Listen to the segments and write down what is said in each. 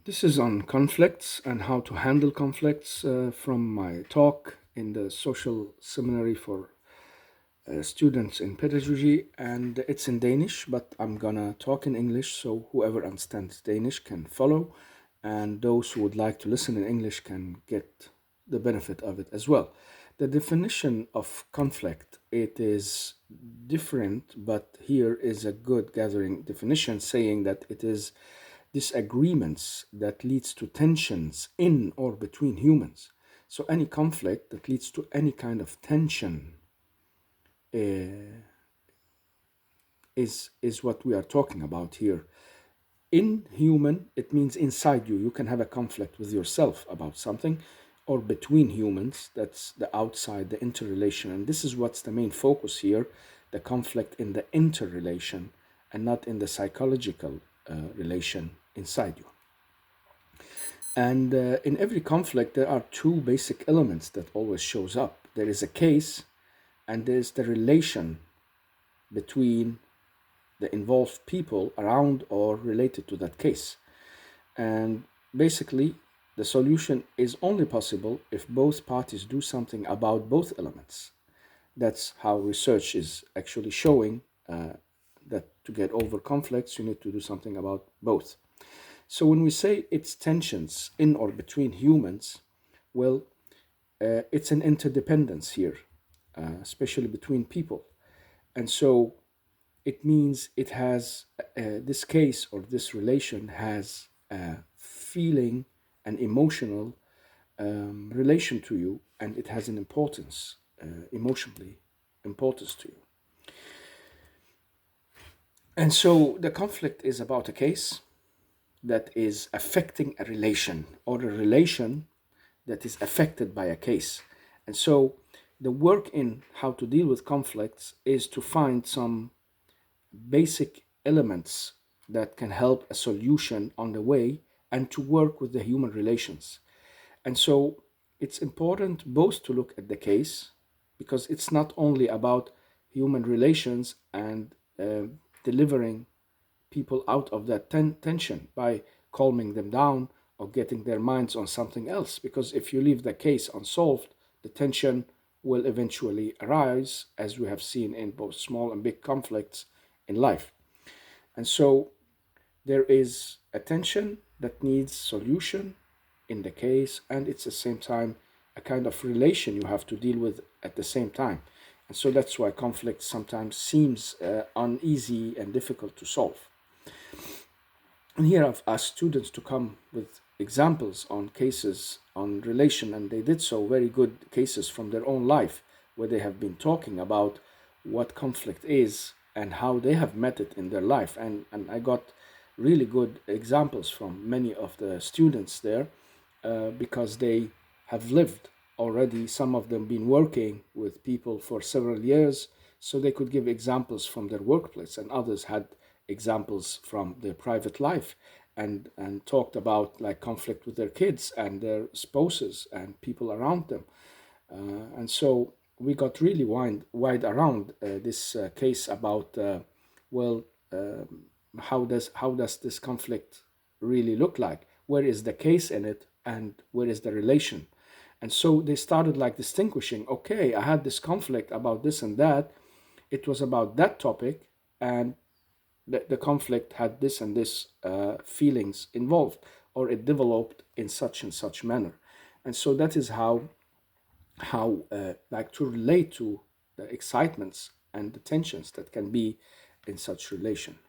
This is on conflicts and how to handle conflicts from my talk in the social seminary for students in pedagogy. And it's in Danish, but I'm gonna talk in English so whoever understands Danish can follow, and those who would like to listen in English can get the benefit of it as well. The definition of conflict, it is different, but here is a good gathering definition saying that it is disagreements that leads to tensions in or between humans. So any conflict that leads to any kind of tension uh, is what we are talking about here. In human, it means inside you. You can have a conflict with yourself about something, or between humans. That's the outside, the interrelation, and this is what's the main focus here: the conflict in the interrelation, and not in the psychological relation inside you. And in every conflict, there are two basic elements that always shows up. There is a case, and there's the relation between the involved people around or related to that case. And basically, the solution is only possible if both parties do something about both elements. That's how research is actually showing that to get over conflicts, you need to do something about both. So when we say it's tensions in or between humans, well, it's an interdependence here, especially between people. And so it means it has this case or this relation has a feeling and emotional relation to you, and it has an importance, emotionally importance to you. And so the conflict is about a case that is affecting a relation, or a relation that is affected by a case. And so the work in how to deal with conflicts is to find some basic elements that can help a solution on the way, and to work with the human relations. And so it's important both to look at the case, because it's not only about human relations and delivering people out of that tension by calming them down or getting their minds on something else. Because if you leave the case unsolved, the tension will eventually arise, as we have seen in both small and big conflicts in life. And so there is a tension that needs solution in the case, and it's at the same time a kind of relation you have to deal with at the same time. And so that's why conflict sometimes seems uneasy and difficult to solve. And here I've asked students to come with examples on cases on relation, and they did so, very good cases from their own life, where they have been talking about what conflict is and how they have met it in their life. And I got really good examples from many of the students there, because they have lived already, some of them been working with people for several years, so they could give examples from their workplace, and others had examples from their private life, and talked about like conflict with their kids and their spouses and people around them. And so we got really wide around this case about well, how does this conflict really look like? Where is the case in it, and where is the relation? And so they started like distinguishing. Okay, I had this conflict about this and that. It was about that topic, and the conflict had this and this feelings involved, or it developed in such and such manner. And so that is how like to relate to the excitements and the tensions that can be in such relation.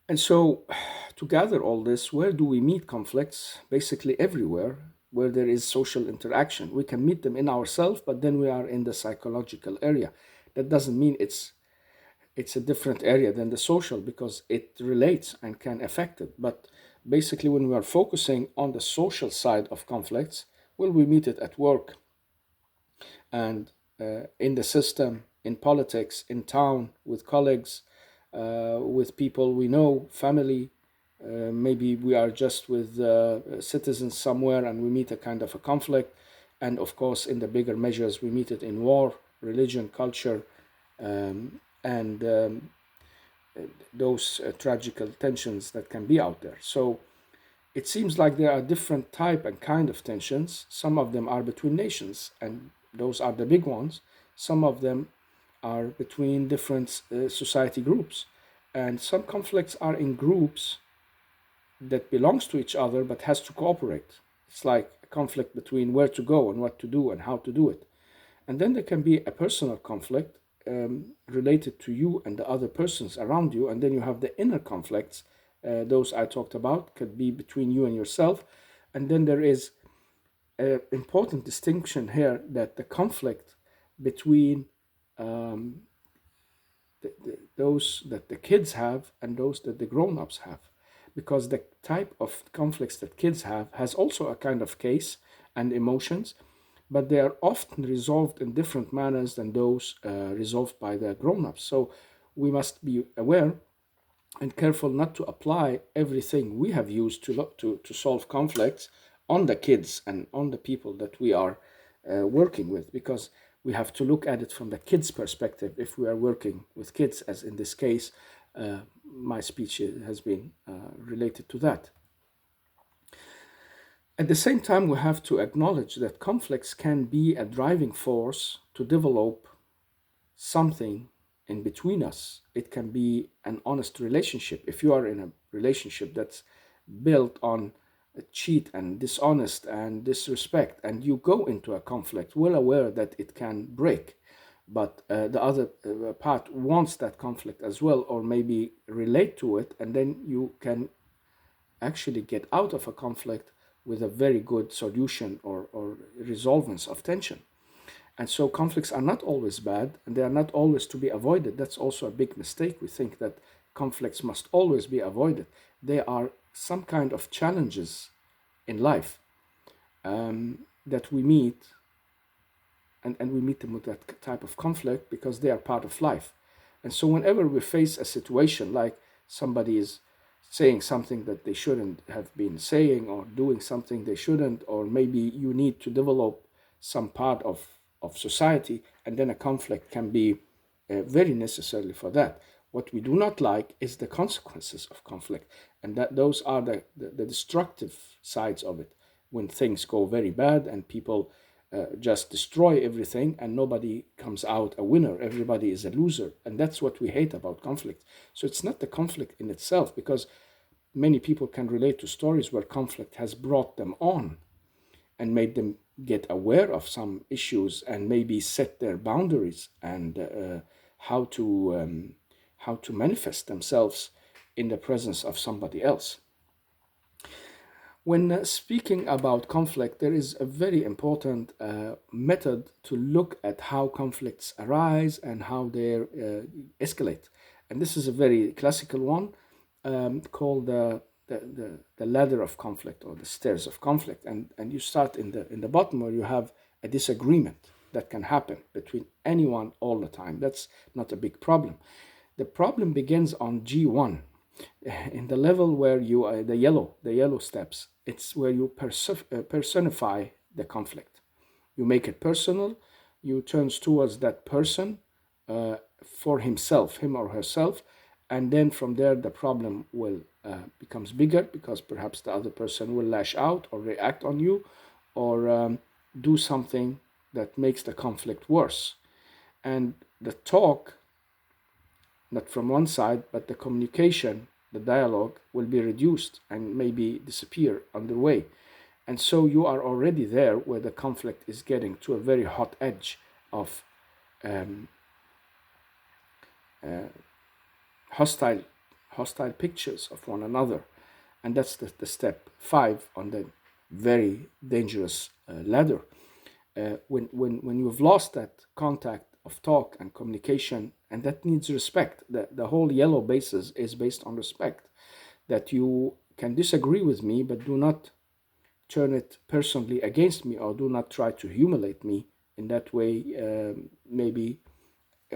And so to gather all this, where do we meet conflicts? Basically everywhere where there is social interaction. We can meet them in ourselves, but then we are in the psychological area. That doesn't mean it's a different area than the social, because it relates and can affect it. But basically, when we are focusing on the social side of conflicts, well, we meet it at work, and in the system, in politics, in town, with colleagues, with people we know, family. Maybe we are just with citizens somewhere, and we meet a kind of a conflict. And of course, in the bigger measures, we meet it in war, religion, culture, and those tragical tensions that can be out there. So it seems like there are different type and kind of tensions. Some of them are between nations, and those are the big ones. Some of them are between different society groups, and some conflicts are in groups that belongs to each other but has to cooperate. It's like a conflict between where to go and what to do and how to do it. And then there can be a personal conflict related to you and the other persons around you. And then you have the inner conflicts. Those I talked about could be between you and yourself. And then there is an important distinction here that the conflict between those that the kids have and those that the grown-ups have, because the type of conflicts that kids have has also a kind of case and emotions, but they are often resolved in different manners than those resolved by the grown-ups. So we must be aware and careful not to apply everything we have used to solve conflicts on the kids and on the people that we are working with, because we have to look at it from the kids' perspective if we are working with kids, as in this case. My speech has been related to that. At the same time, we have to acknowledge that conflicts can be a driving force to develop something in between us. It can be an honest relationship. If you are in a relationship that's built on cheat and dishonest and disrespect, and you go into a conflict well aware that it can break, but the other part wants that conflict as well, or maybe relate to it, and then you can actually get out of a conflict with a very good solution or resolvance of tension. And so conflicts are not always bad, and they are not always to be avoided. That's also a big mistake. We think that conflicts must always be avoided. They are some kind of challenges in life that we meet, and we meet them with that type of conflict because they are part of life. And so whenever we face a situation like somebody is saying something that they shouldn't have been saying, or doing something they shouldn't, or maybe you need to develop some part of society, and then a conflict can be very necessary for that. What we do not like is the consequences of conflict, and that those are the destructive sides of it, when things go very bad and people just destroy everything and nobody comes out a winner. Everybody is a loser. And that's what we hate about conflict. So it's not the conflict in itself, because many people can relate to stories where conflict has brought them on and made them get aware of some issues and maybe set their boundaries and how to manifest themselves in the presence of somebody else. When speaking about conflict, there is a very important method to look at how conflicts arise and how they escalate. And this is a very classical one called the ladder of conflict, or the stairs of conflict. And you start in the bottom, where you have a disagreement that can happen between anyone all the time. That's not a big problem. The problem begins on G1, in the level where you the yellow steps. It's where you personify the conflict. You make it personal. You turn towards that person for himself, him or herself, and then from there the problem will becomes bigger, because perhaps the other person will lash out or react on you, or do something that makes the conflict worse. And the talk, not from one side, but the communication, the dialogue, will be reduced and maybe disappear underway. And so you are already there where the conflict is getting to a very hot edge of um, hostile pictures of one another. And that's the step 5 on the very dangerous ladder. When you've lost that contact of talk and communication, and that needs respect. The whole yellow basis is based on respect, that you can disagree with me, but do not turn it personally against me, or do not try to humiliate me in that way. Maybe,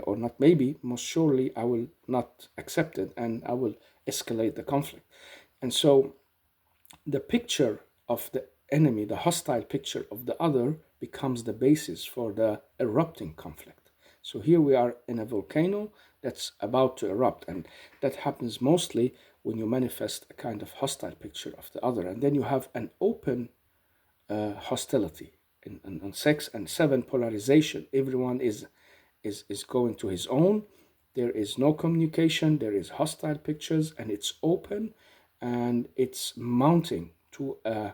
or not maybe, most surely I will not accept it, and I will escalate the conflict. And so the picture of the enemy, the hostile picture of the other, becomes the basis for the erupting conflict. So here we are in a volcano that's about to erupt. And that happens mostly when you manifest a kind of hostile picture of the other. And then you have an open hostility in 6 and 7 polarization. Everyone is going to his own. There is no communication, there is hostile pictures, and it's open, and it's mounting to a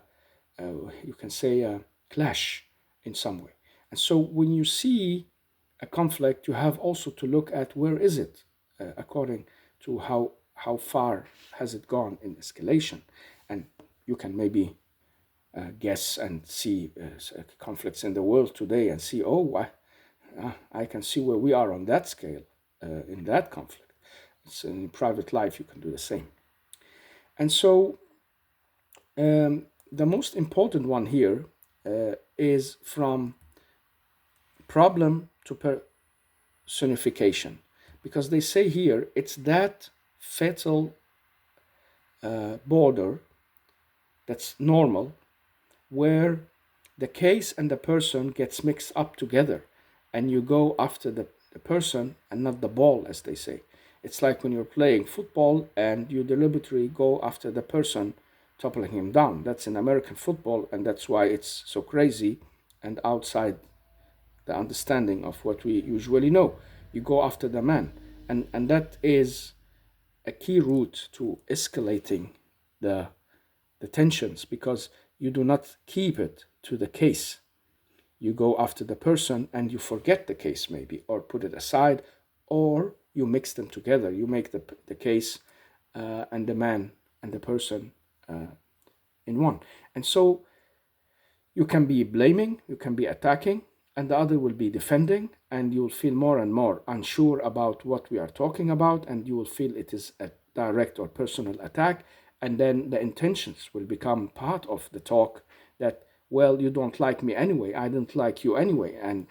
you can say a clash in some way. And so when you see a conflict, you have also to look at where is it, according to how far has it gone in escalation. And you can maybe guess and see conflicts in the world today and see, oh, I can see where we are on that scale, in that conflict. It's in private life, you can do the same. And so the most important one here is from problem to personification, because they say here it's that fatal border that's normal where the case and the person gets mixed up together, and you go after the person and not the ball, as they say. It's like when you're playing football and you deliberately go after the person, toppling him down. That's in American football, and that's why it's so crazy and outside the understanding of what we usually know. You go after the man, and that is a key route to escalating the the tensions, because you do not keep it to the case. You go after the person and you forget the case, maybe, or put it aside, or you mix them together. You make the case and the man and the person in one. And so you can be blaming, you can be attacking, and the other will be defending, and you'll feel more and more unsure about what we are talking about, and you will feel it is a direct or personal attack. And then the intentions will become part of the talk, that, well, you don't like me anyway, I didn't like you anyway, and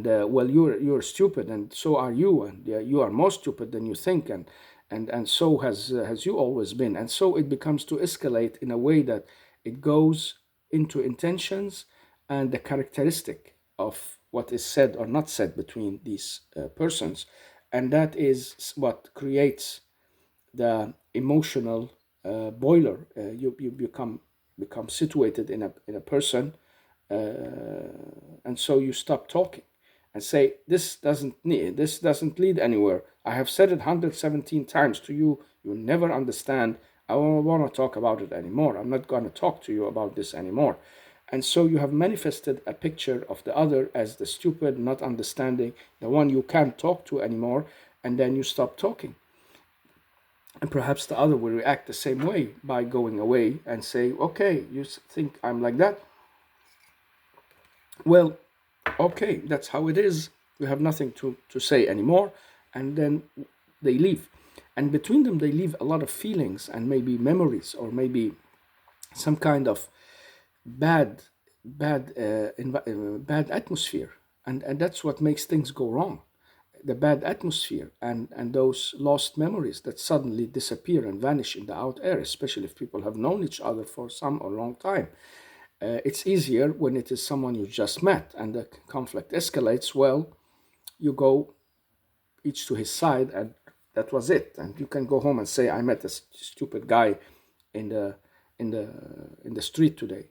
well, you're stupid, and so are you, and you are more stupid than you think, and so has you always been. And so it becomes to escalate in a way that it goes into intentions and the characteristic of what is said or not said between these persons, and that is what creates the emotional boiler. You become situated in a person, and so you stop talking and say, this doesn't lead anywhere. I have said it 117 times to you, you never understand. I don't want to talk about it anymore. I'm not going to talk to you about this anymore. And so you have manifested a picture of the other as the stupid, not understanding, the one you can't talk to anymore, and then you stop talking. And perhaps the other will react the same way by going away and say, okay, you think I'm like that? Well, okay, that's how it is. We have nothing to say anymore. And then they leave. And between them, they leave a lot of feelings and maybe memories, or maybe some kind of bad, bad atmosphere. And that's what makes things go wrong. The bad atmosphere and those lost memories that suddenly disappear and vanish in the out air, especially if people have known each other for some or long time. It's easier when it is someone you just met and the conflict escalates. Well, you go each to his side, and that was it. And you can go home and say, I met a stupid guy in the in the in the street today.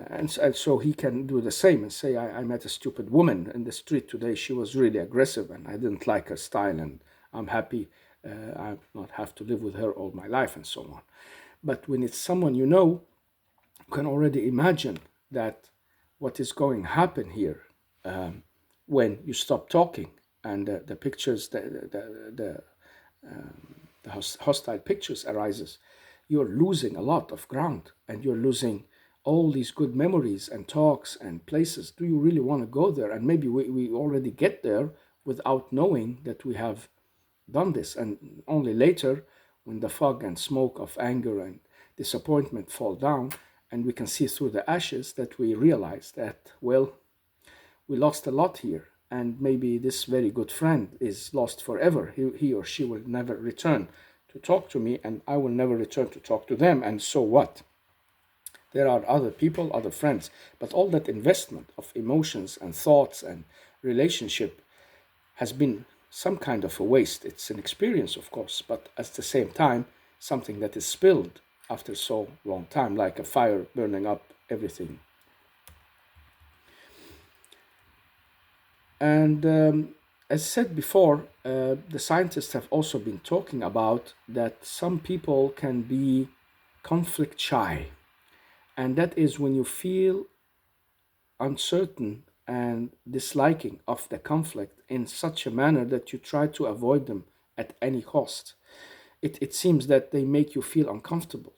And so he can do the same and say, I met a stupid woman in the street today. She was really aggressive and I didn't like her style, and I'm happy I not have to live with her all my life, and so on. But when it's someone you know, you can already imagine that what is going to happen here when you stop talking, and the pictures, the hostile pictures arises. You're losing a lot of ground, and you're losing all these good memories and talks and places. Do you really want to go there? And maybe we already get there without knowing that we have done this. And only later, when the fog and smoke of anger and disappointment fall down, and we can see through the ashes, that we realize that, well, we lost a lot here. And maybe this very good friend is lost forever. He or she will never return to talk to me, and I will never return to talk to them. And so what? There are other people, other friends, but all that investment of emotions and thoughts and relationship has been some kind of a waste. It's an experience, of course, but at the same time, something that is spilled after so long time, like a fire burning up everything. And as said before, the scientists have also been talking about that some people can be conflict shy. And that is when you feel uncertain and disliking of the conflict in such a manner that you try to avoid them at any cost. It seems that they make you feel uncomfortable.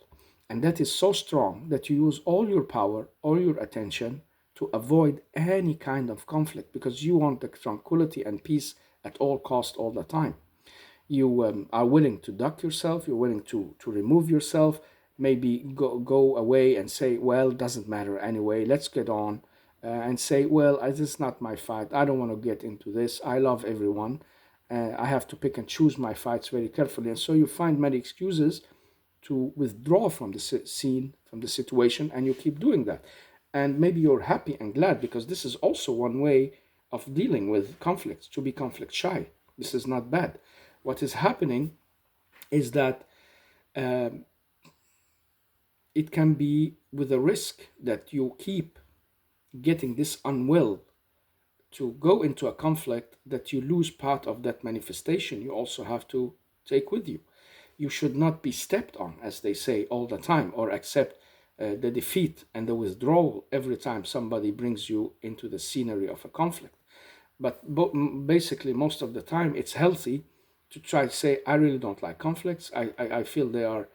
And that is so strong that you use all your power, all your attention to avoid any kind of conflict because you want the tranquility and peace at all cost all the time. You are willing to duck yourself, you're willing to remove yourself, maybe go away and say, well, doesn't matter anyway, let's get on. And say, well, this is not my fight, I don't want to get into this, I love everyone, I have to pick and choose my fights very carefully. And so you find many excuses to withdraw from the scene, from the situation, and you keep doing that. And maybe you're happy and glad because this is also one way of dealing with conflicts, to be conflict shy. This is not bad. What is happening is that it can be with a risk that you keep getting this unwell to go into a conflict, that you lose part of that manifestation you also have to take with you. You should not be stepped on, as they say, all the time, or accept the defeat and the withdrawal every time somebody brings you into the scenery of a conflict. But basically, most of the time, it's healthy to try to say, I really don't like conflicts. I feel they are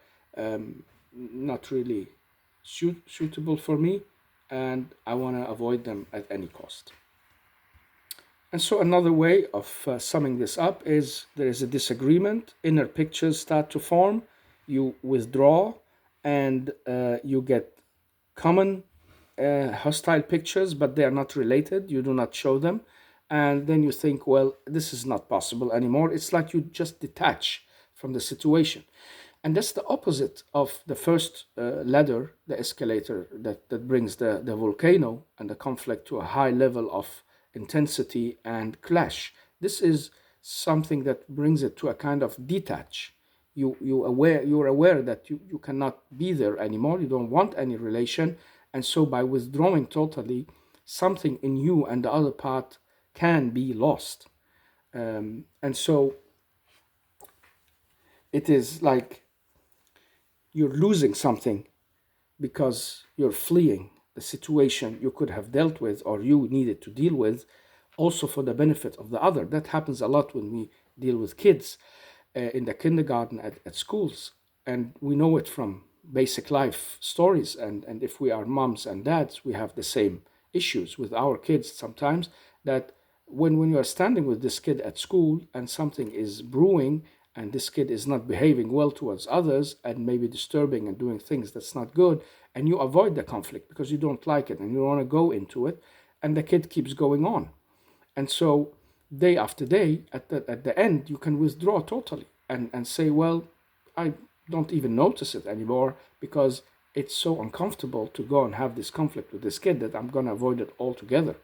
not really suitable for me, and I want to avoid them at any cost. And so another way of summing this up is there is a disagreement, inner pictures start to form, you withdraw, and you get common hostile pictures, but they are not related, you do not show them. And then you think, well, this is not possible anymore. It's like you just detach from the situation. And that's the opposite of the first ladder, the escalator that brings the volcano and the conflict to a high level of intensity and clash. This is something that brings it to a kind of detach. You're aware that you cannot be there anymore, you don't want any relation, and so by withdrawing totally, something in you and the other part can be lost. And so it is like you're losing something because you're fleeing the situation you could have dealt with or you needed to deal with, also for the benefit of the other. That happens a lot when we deal with kids in the kindergarten at schools. And we know it from basic life stories. And if we are moms and dads, we have the same issues with our kids sometimes, that when you are standing with this kid at school and something is brewing and this kid is not behaving well towards others and maybe disturbing and doing things that's not good, and you avoid the conflict because you don't like it and you don't want to go into it, and the kid keeps going on. And so day after day, at the end, you can withdraw totally and say, well, I don't even notice it anymore because it's so uncomfortable to go and have this conflict with this kid that I'm going to avoid it altogether.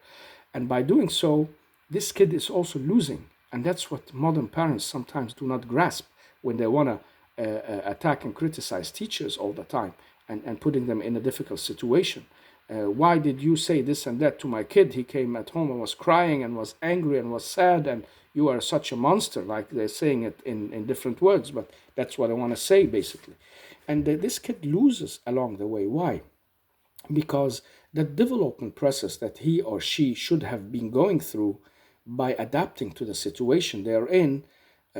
And by doing so, this kid is also losing. And that's what modern parents sometimes do not grasp when they want to attack and criticize teachers all the time and putting them in a difficult situation. Why did you say this and that to my kid? He came at home and was crying and was angry and was sad, and you are such a monster, like they're saying it in different words, but that's what I want to say basically. And this kid loses along the way. Why? Because the development process that he or she should have been going through by adapting to the situation they are in,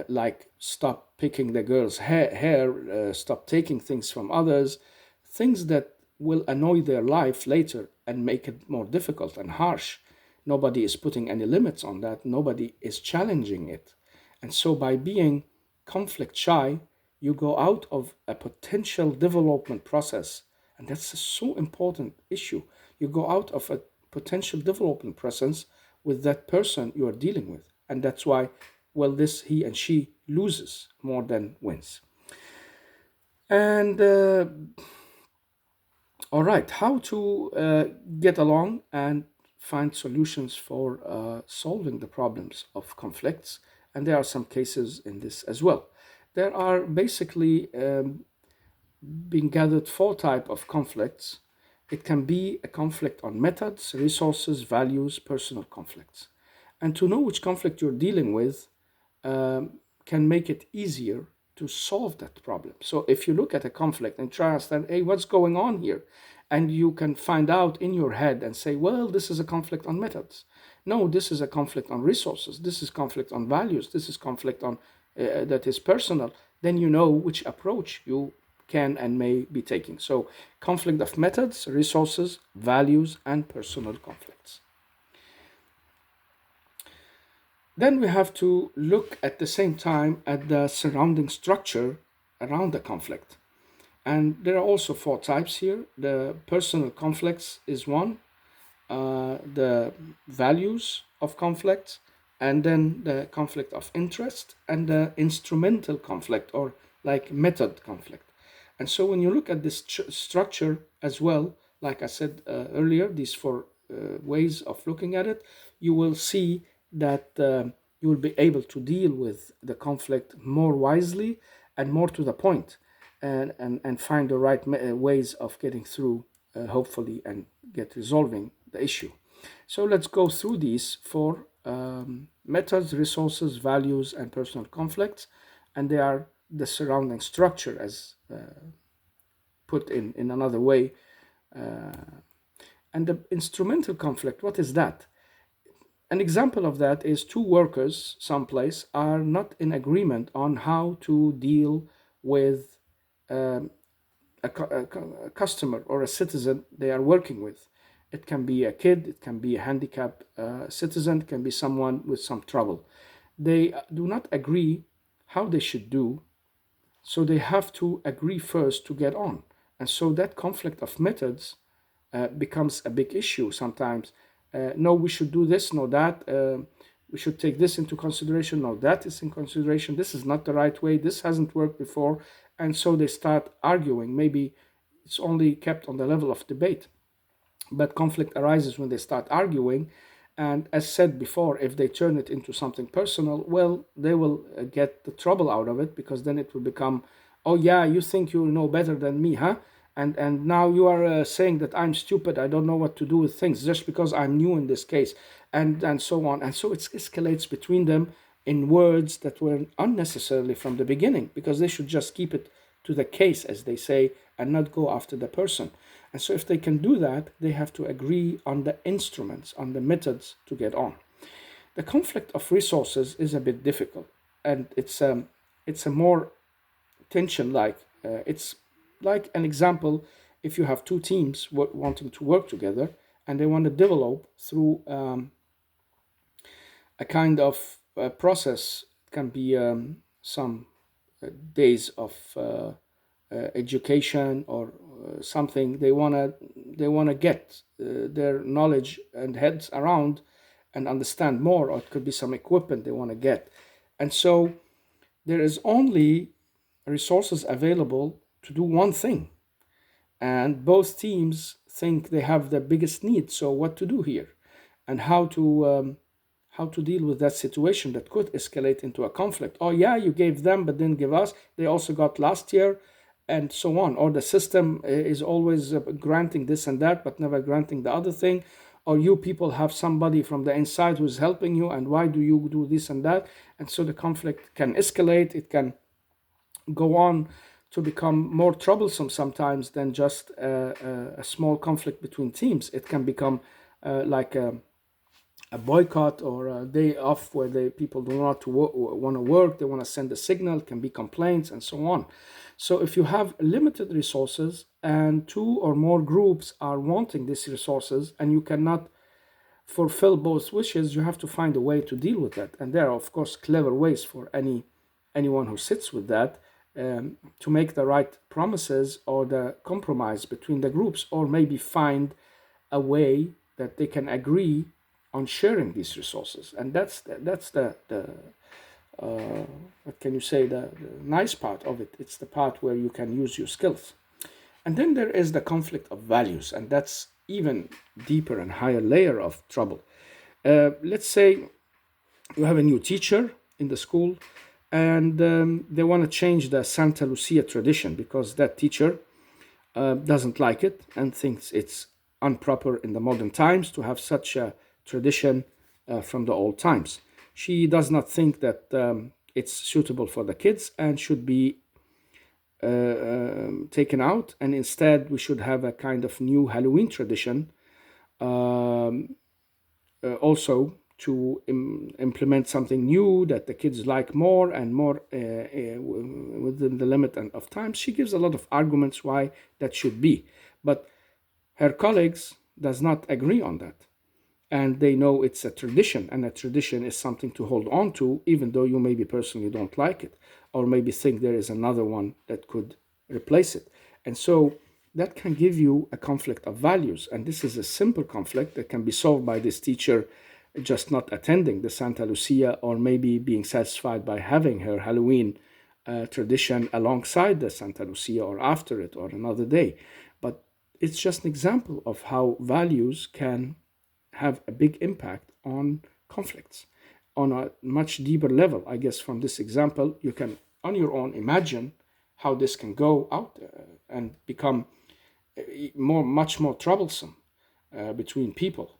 like stop picking the girl's hair, stop taking things from others, things that will annoy their life later and make it more difficult and harsh. Nobody is putting any limits on that, nobody is challenging it. And so by being conflict shy, you go out of a potential development process. And that's a so important issue. You go out of a potential development process with that person you are dealing with. And that's why, well, this he and she loses more than wins. And all right, how to get along and find solutions for solving the problems of conflicts and there are some cases in this as well. There are basically being gathered four type of conflicts. It can be a conflict on methods, resources, values, personal conflicts. And to know which conflict you're dealing with can make it easier to solve that problem. So if you look at a conflict and try to understand, hey, what's going on here? And you can find out in your head and say, well, this is a conflict on methods. No, this is a conflict on resources. This is conflict on values. This is conflict on that is personal. Then you know which approach you can and may be taking. So conflict of methods, resources, values, and personal conflicts. Then we have to look at the same time at the surrounding structure around the conflict. And there are also four types here. The personal conflicts is one, the values of conflict, and then the conflict of interest, and the instrumental conflict or like method conflict. And so when you look at this structure as well, like I said earlier, these four ways of looking at it, you will see that you will be able to deal with the conflict more wisely and more to the point, and find the right ways of getting through, hopefully, and get resolving the issue. So let's go through these four methods, resources, values, and personal conflicts, and they are the surrounding structure as put in another way. And the instrumental conflict, what is that? An example of that is two workers someplace are not in agreement on how to deal with um, a customer or a citizen they are working with. It can be a kid, it can be a handicapped citizen, it can be someone with some trouble. They do not agree how they should do, so they have to agree first to get on. And so that conflict of methods becomes a big issue sometimes. No, we should do this, no, that. We should take this into consideration, no, that is in consideration. This is not the right way. This hasn't worked before. And so they start arguing. Maybe it's only kept on the level of debate, but conflict arises when they start arguing. And as said before, if they turn it into something personal, well, they will get the trouble out of it, because then it will become, oh yeah, you think you know better than me, huh? And now you are saying that I'm stupid, I don't know what to do with things just because I'm new in this case, and so on. And so it escalates between them in words that were unnecessarily from the beginning, because they should just keep it to the case, as they say, and not go after the person. And so if they can do that, they have to agree on the instruments, on the methods to get on. The conflict of resources is a bit difficult, and it's a more tension like. It's like an example, if you have two teams wanting to work together and they want to develop through a kind of process. It can be some days of education or something they wanna get their knowledge and heads around and understand more, or it could be some equipment they want to get. And so there is only resources available to do one thing, and both teams think they have the biggest need. So what to do here, and how to deal with that situation that could escalate into a conflict. Oh yeah, you gave them but didn't give us, they also got last year, and so on. Or the system is always granting this and that but never granting the other thing. Or you people have somebody from the inside who's helping you, and why do you do this and that? And so the conflict can escalate. It can go on to become more troublesome sometimes than just a small conflict between teams. It can become like a boycott or a day off where the people do not want to work, they want to send a signal, can be complaints and so on. So if you have limited resources and two or more groups are wanting these resources and you cannot fulfill both wishes, you have to find a way to deal with that. And there are of course clever ways for anyone who sits with that, to make the right promises or the compromise between the groups, or maybe find a way that they can agree on sharing these resources. And that's the what can you say, the nice part of it. It's the part where you can use your skills. And then there is the conflict of values, and that's even deeper and higher layer of trouble. Let's say you have a new teacher in the school, and they want to change the Santa Lucia tradition because that teacher doesn't like it and thinks it's improper in the modern times to have such a tradition from the old times. She does not think that it's suitable for the kids and should be taken out, and instead we should have a kind of new Halloween tradition, also to implement something new that the kids like more and more within the limit of time. She gives a lot of arguments why that should be, but her colleagues does not agree on that, and they know it's a tradition, and a tradition is something to hold on to, even though you maybe personally don't like it, or maybe think there is another one that could replace it. And so that can give you a conflict of values. And this is a simple conflict that can be solved by this teacher just not attending the Santa Lucia, or maybe being satisfied by having her Halloween tradition alongside the Santa Lucia or after it or another day. But it's just an example of how values can have a big impact on conflicts on a much deeper level. I guess from this example, you can on your own imagine how this can go out and become much more troublesome between people,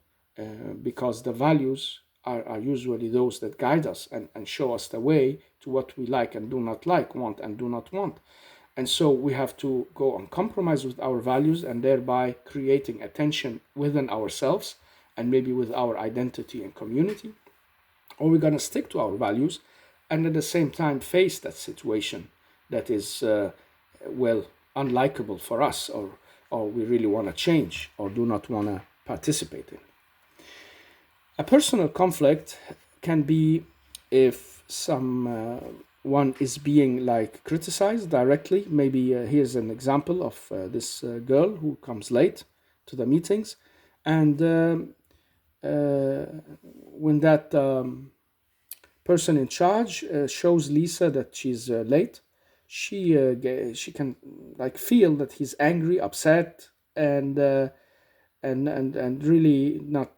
because the values are usually those that guide us and show us the way to what we like and do not like, want and do not want. And so we have to go on compromise with our values, and thereby creating a tension within ourselves and maybe with our identity and community. Or we're going to stick to our values and at the same time face that situation that is, well, unlikable for us, or we really want to change or do not want to participate in. A personal conflict can be if one is being like criticized directly. Maybe here's an example of this girl who comes late to the meetings, and when that person in charge shows Lisa that she's late, she can like feel that he's angry, upset, and really not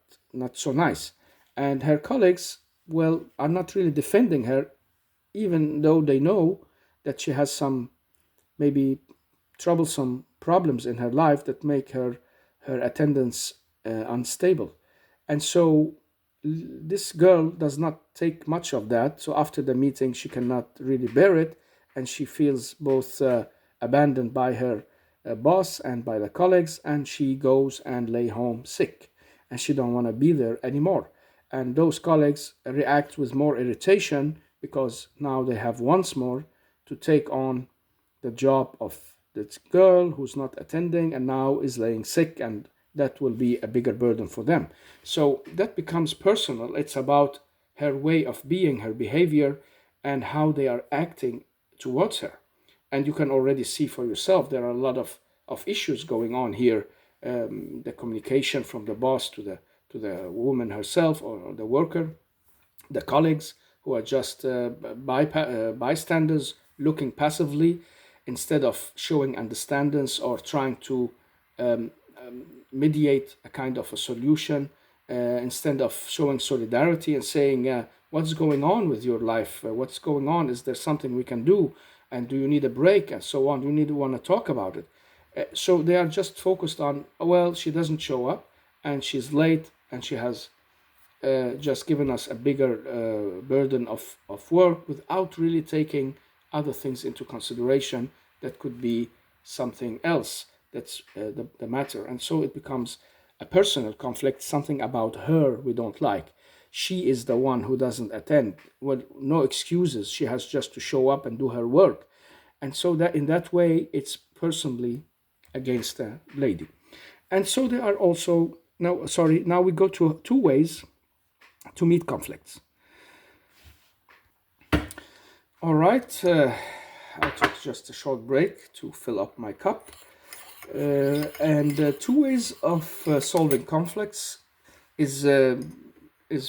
so nice. And her colleagues, well, are not really defending her, even though they know that she has some maybe troublesome problems in her life that make her attendance unstable. And so this girl does not take much of that. So after the meeting, she cannot really bear it, and she feels both abandoned by her boss and by the colleagues, and she goes and lay home sick, and she don't want to be there anymore. And those colleagues react with more irritation because now they have once more to take on the job of this girl who's not attending and now is laying sick, and that will be a bigger burden for them. So that becomes personal. It's about her way of being, her behavior, and how they are acting towards her. And you can already see for yourself there are a lot of issues going on here. The communication from the boss to the woman herself or the worker, the colleagues who are just bystanders looking passively instead of showing understandings or trying to mediate a kind of a solution, instead of showing solidarity and saying, what's going on with your life? What's going on? Is there something we can do? And do you need a break? And so on. Do you need to want to talk about it? So they are just focused on, well, she doesn't show up and she's late and she has just given us a bigger burden of work without really taking other things into consideration that could be something else that's the matter. And so it becomes a personal conflict, something about her we don't like. She is the one who doesn't attend. Well, no excuses. She has just to show up and do her work. And so that in that way, it's personally against the lady. And so there are also, now we go to two ways to meet conflicts. All right, I took just a short break to fill up my cup. And two ways of solving conflicts is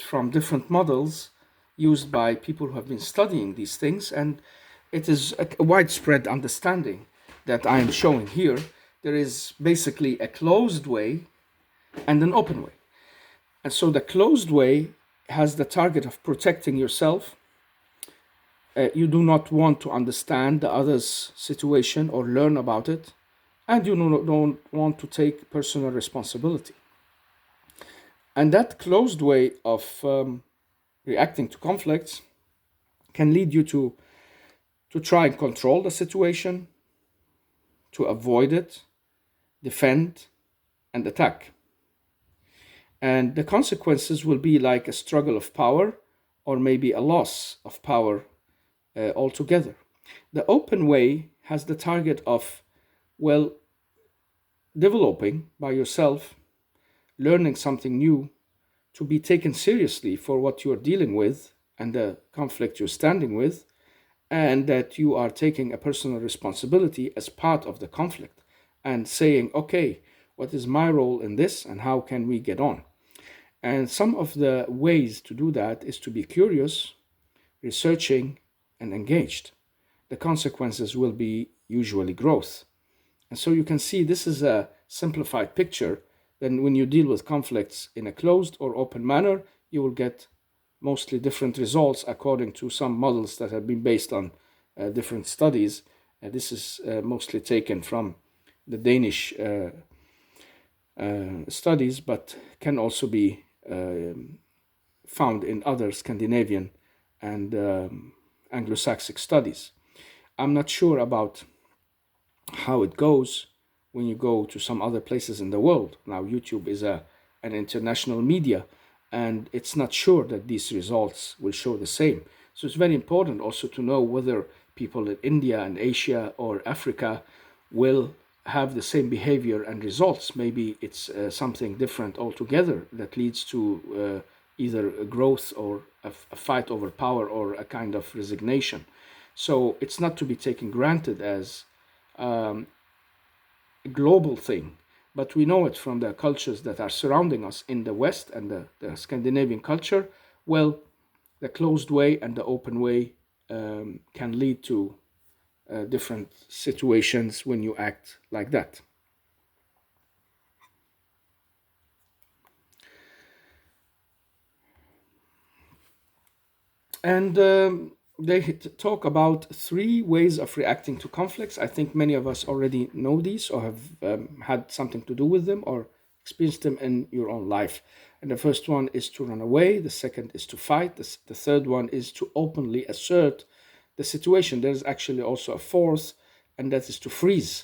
from different models used by people who have been studying these things, and it is a widespread understanding that I am showing here. There is basically a closed way and an open way. And so the closed way has the target of protecting yourself You do not want to understand the other's situation or learn about it, and you don't want to take personal responsibility. And that closed way of reacting to conflicts can lead you to try and control the situation, to avoid it, defend, and attack. And the consequences will be like a struggle of power or maybe a loss of power altogether. The open way has the target of, well, developing by yourself, learning something new, to be taken seriously for what you're dealing with and the conflict you're standing with, and that you are taking a personal responsibility as part of the conflict and saying, okay, what is my role in this and how can we get on? And some of the ways to do that is to be curious, researching, and engaged. The consequences will be usually growth. And so you can see this is a simplified picture. Then, when you deal with conflicts in a closed or open manner, you will get mostly different results according to some models that have been based on different studies. This is mostly taken from the Danish studies, but can also be found in other Scandinavian and Anglo-Saxon studies. I'm not sure about how it goes when you go to some other places in the world. Now, YouTube is an international media, and it's not sure that these results will show the same. So it's very important also to know whether people in India and Asia or Africa will have the same behavior and results. Maybe it's something different altogether that leads to either a growth or a fight over power or a kind of resignation. So it's not to be taken granted as a global thing, but we know it from the cultures that are surrounding us in the West and the Scandinavian culture. Well, the closed way and the open way can lead to different situations when you act like that. And they talk about three ways of reacting to conflicts. I think many of us already know these or have had something to do with them or experienced them in your own life. And the first one is to run away. The second is to fight. The third one is to openly assert the situation. There's actually also a fourth, and that is to freeze.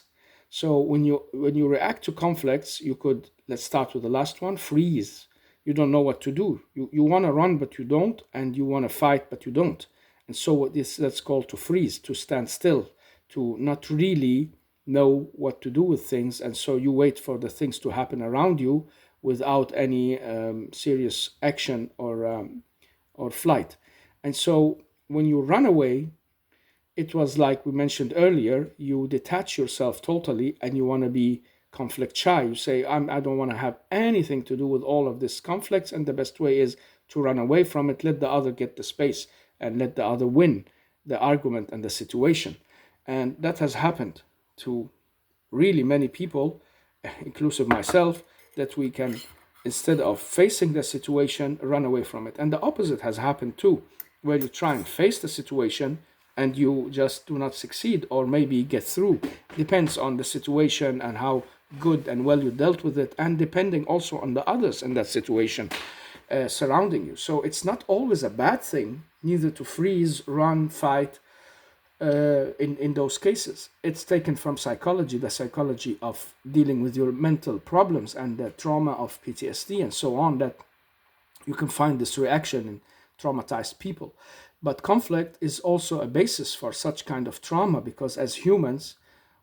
So when you react to conflicts, you could, let's start with the last one, freeze. You don't know what to do. You want to run but you don't, and you want to fight but you don't. And so what this that's called to freeze, to stand still, to not really know what to do with things, and so you wait for the things to happen around you without any serious action or flight. And so when you run away, it was like we mentioned earlier, you detach yourself totally and you want to be conflict shy. You say, I don't want to have anything to do with all of this conflicts, and the best way is to run away from it, let the other get the space, and let the other win the argument and the situation. And that has happened to really many people, inclusive myself, that we can, instead of facing the situation, run away from it. And the opposite has happened too, where you try and face the situation and you just do not succeed or maybe get through. Depends on the situation and how good and well you dealt with it, and depending also on the others in that situation surrounding you. So it's not always a bad thing, neither to freeze, run, fight, in those cases. It's taken from psychology, the psychology of dealing with your mental problems and the trauma of PTSD and so on, that you can find this reaction in traumatized people. But conflict is also a basis for such kind of trauma, because as humans,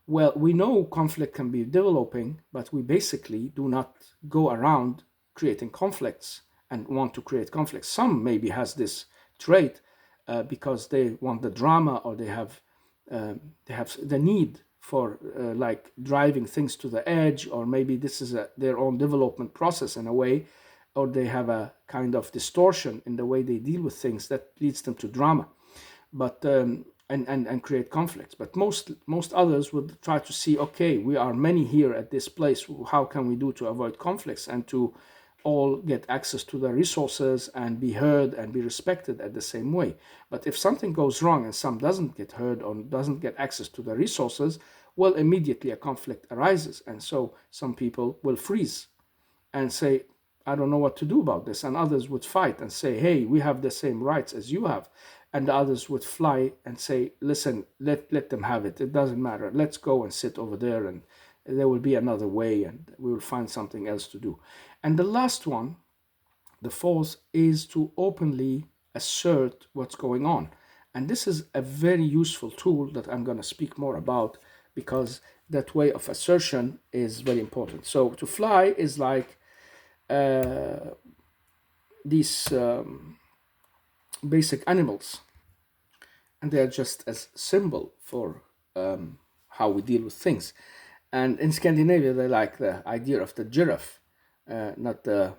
well, we know conflict can be developing, but we basically do not go around creating conflicts and want to create conflicts. Some maybe has this trait because they want the drama, or they have the need for like driving things to the edge, or maybe this is their own development process in a way, or they have a kind of distortion in the way they deal with things that leads them to drama, but and create conflicts. But most others would try to see, okay, we are many here at this place. How can we do to avoid conflicts and to all get access to the resources and be heard and be respected at the same way. But if something goes wrong and some doesn't get heard or doesn't get access to the resources, well, immediately a conflict arises. And so some people will freeze and say, I don't know what to do about this. And others would fight and say, hey, we have the same rights as you have. And the others would fly and say, listen, let them have it. It doesn't matter. Let's go and sit over there, and there will be another way, and we will find something else to do. And the last one, the fourth, is to openly assert what's going on. And this is a very useful tool that I'm going to speak more about, because that way of assertion is very important. So to fly is like these basic animals, and they are just as symbol for how we deal with things. And in Scandinavia, they like the idea of the giraffe, not the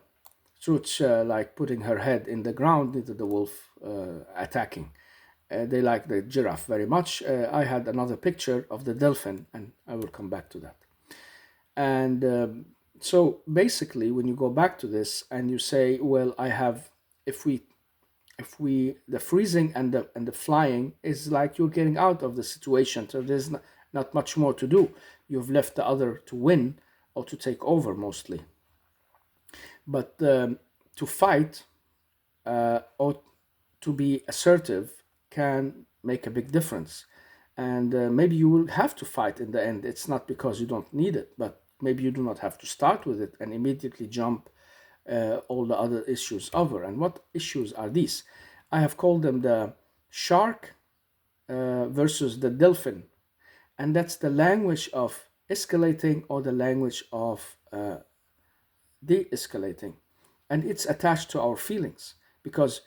Struch, like putting her head in the ground into the wolf attacking. They like the giraffe very much. I had another picture of the dolphin, and I will come back to that. And so basically, when you go back to this and you say, well, I have, if we the freezing and the flying is like you're getting out of the situation, so there's not much more to do. You've left the other to win or to take over mostly. But to fight or to be assertive can make a big difference. And maybe you will have to fight in the end. It's not because you don't need it, but maybe you do not have to start with it and immediately jump all the other issues over. And what issues are these? I have called them the shark versus the dolphin. And that's the language of escalating or the language of de-escalating. And it's attached to our feelings, because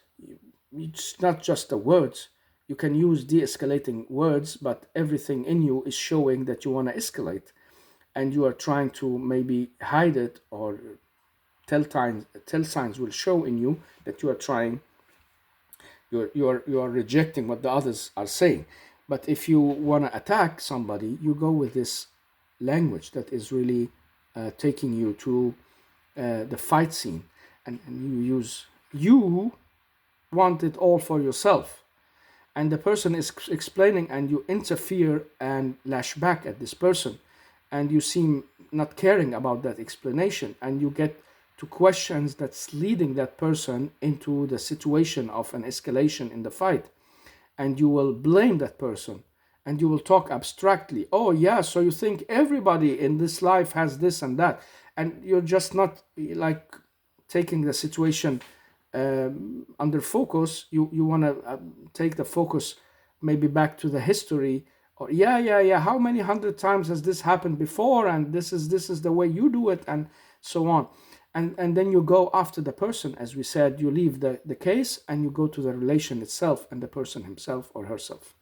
it's not just the words. You can use de-escalating words, but everything in you is showing that you want to escalate, and you are trying to maybe hide it, or tell signs will show in you that you are trying, you are rejecting what the others are saying. But if you want to attack somebody, you go with this language that is really taking you to the fight scene, and you want it all for yourself, and the person is explaining, and you interfere and lash back at this person, and you seem not caring about that explanation, and you get to questions that's leading that person into the situation of an escalation in the fight, and you will blame that person, and you will talk abstractly. Oh yeah, so you think everybody in this life has this and that, and you're just not like taking the situation under focus. You want to take the focus maybe back to the history, or yeah, how many hundred times has this happened before, and this is the way you do it, and so on. And then you go after the person. As we said, you leave the case and you go to the relation itself and the person himself or herself.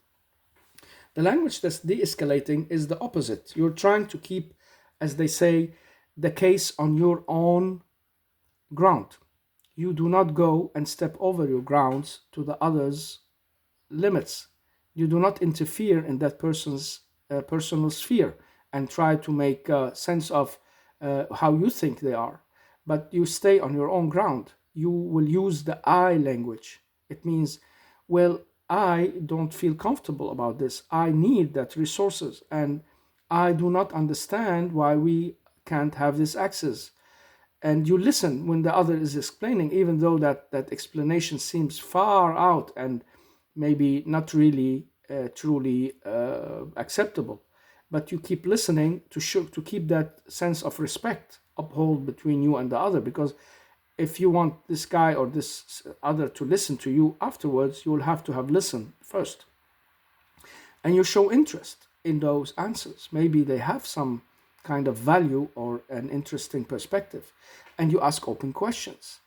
The language that's de-escalating is the opposite. You're trying to keep, as they say, the case on your own ground. You do not go and step over your grounds to the other's limits. You do not interfere in that person's personal sphere and try to make sense of how you think they are. But you stay on your own ground. You will use the I language. It means, well, I don't feel comfortable about this. I need that resources, and I do not understand why we can't have this access. And you listen when the other is explaining, even though that explanation seems far out and maybe not really truly acceptable. But you keep listening to keep that sense of respect uphold between you and the other, because if you want this guy or this other to listen to you afterwards, you will have to have listened first. And you show interest in those answers. Maybe they have some kind of value or an interesting perspective. And you ask open questions.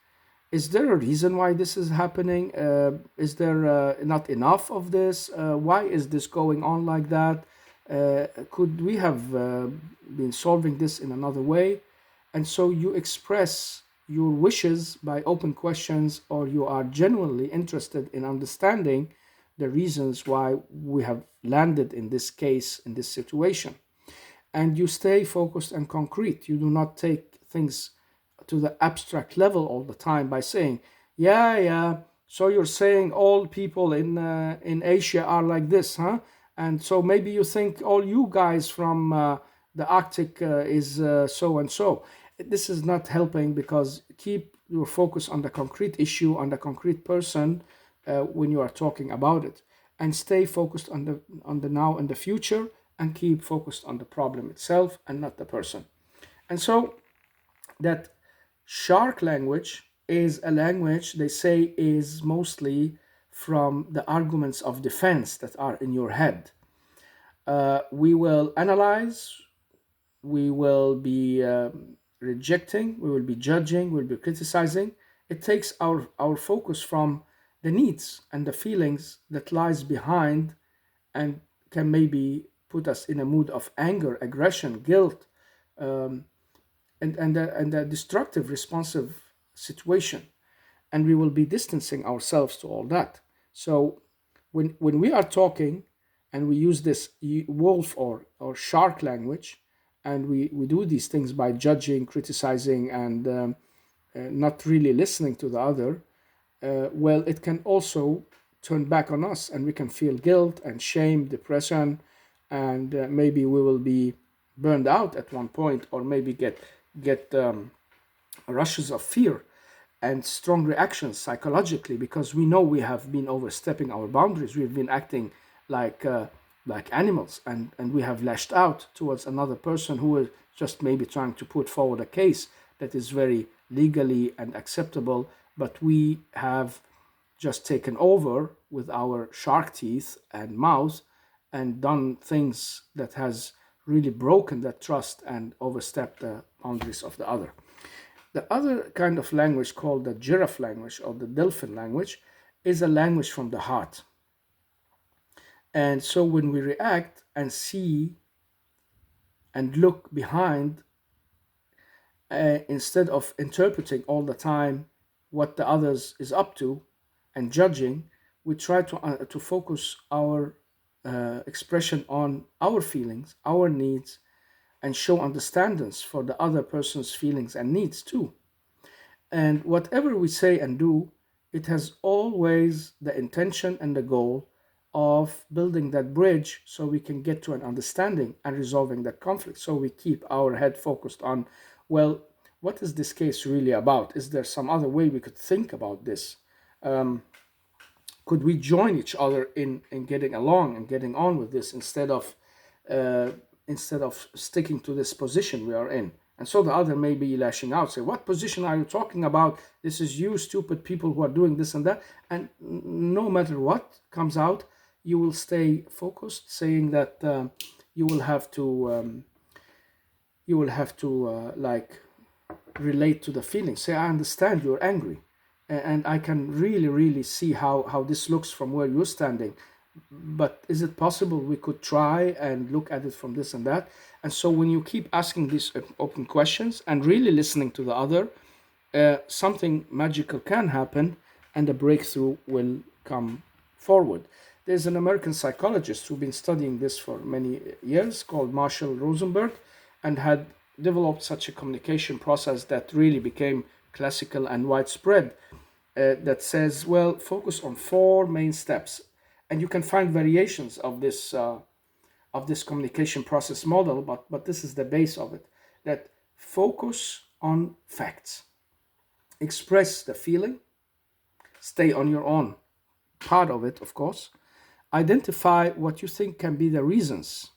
Is there a reason why this is happening? Is there not enough of this? Why is this going on like that? Could we have been solving this in another way? And so you express your wishes by open questions, or you are genuinely interested in understanding the reasons why we have landed in this case, in this situation. And you stay focused and concrete. You do not take things to the abstract level all the time by saying, yeah, yeah, so you're saying all people in Asia are like this, huh? And so maybe you think all you guys from the Arctic is so and so. This is not helping, because keep your focus on the concrete issue, on the concrete person when you are talking about it, and stay focused on the now and the future, and keep focused on the problem itself and not the person. And so that shark language is a language they say is mostly from the arguments of defense that are in your head. We will analyze, we will be rejecting, we will be judging, we'll be criticizing. It takes our focus from the needs and the feelings that lies behind, and can maybe put us in a mood of anger, aggression, guilt, and a destructive responsive situation. And we will be distancing ourselves to all that. So when we are talking and we use this wolf or shark language, and we do these things by judging, criticizing, and not really listening to the other, well, it can also turn back on us, and we can feel guilt and shame, depression, and maybe we will be burned out at one point, or maybe get rushes of fear and strong reactions psychologically, because we know we have been overstepping our boundaries. We've been acting like animals, and we have lashed out towards another person who is just maybe trying to put forward a case that is very legally and acceptable, but we have just taken over with our shark teeth and mouth, and done things that has really broken that trust and overstepped the boundaries of the other. The other kind of language, called the giraffe language or the dolphin language, is a language from the heart. And so when we react and see and look behind, instead of interpreting all the time what the others is up to and judging, we try to focus our expression on our feelings, our needs, and show understandings for the other person's feelings and needs too. And whatever we say and do, it has always the intention and the goal of building that bridge, so we can get to an understanding and resolving that conflict. So we keep our head focused on, well, what is this case really about? Is there some other way we could think about this? Could we join each other in getting along and getting on with this, uh, instead of sticking to this position we are in? And so the other may be lashing out, say, what position are you talking about? This is you stupid people who are doing this and that. And no matter what comes out, you will stay focused, saying that you will have to like relate to the feelings. Say, I understand you're angry, and I can really see how this looks from where you're standing, but is it possible we could try and look at it from this and that? And so when you keep asking these open questions and really listening to the other, something magical can happen, and a breakthrough will come forward. There's an American psychologist who's been studying this for many years, called Marshall Rosenberg, and had developed such a communication process that really became classical and widespread, that says, well, focus on four main steps. And you can find variations of this communication process model, but this is the base of it. That focus on facts, express the feeling, stay on your own part of it, of course, identify what you think can be the reasons,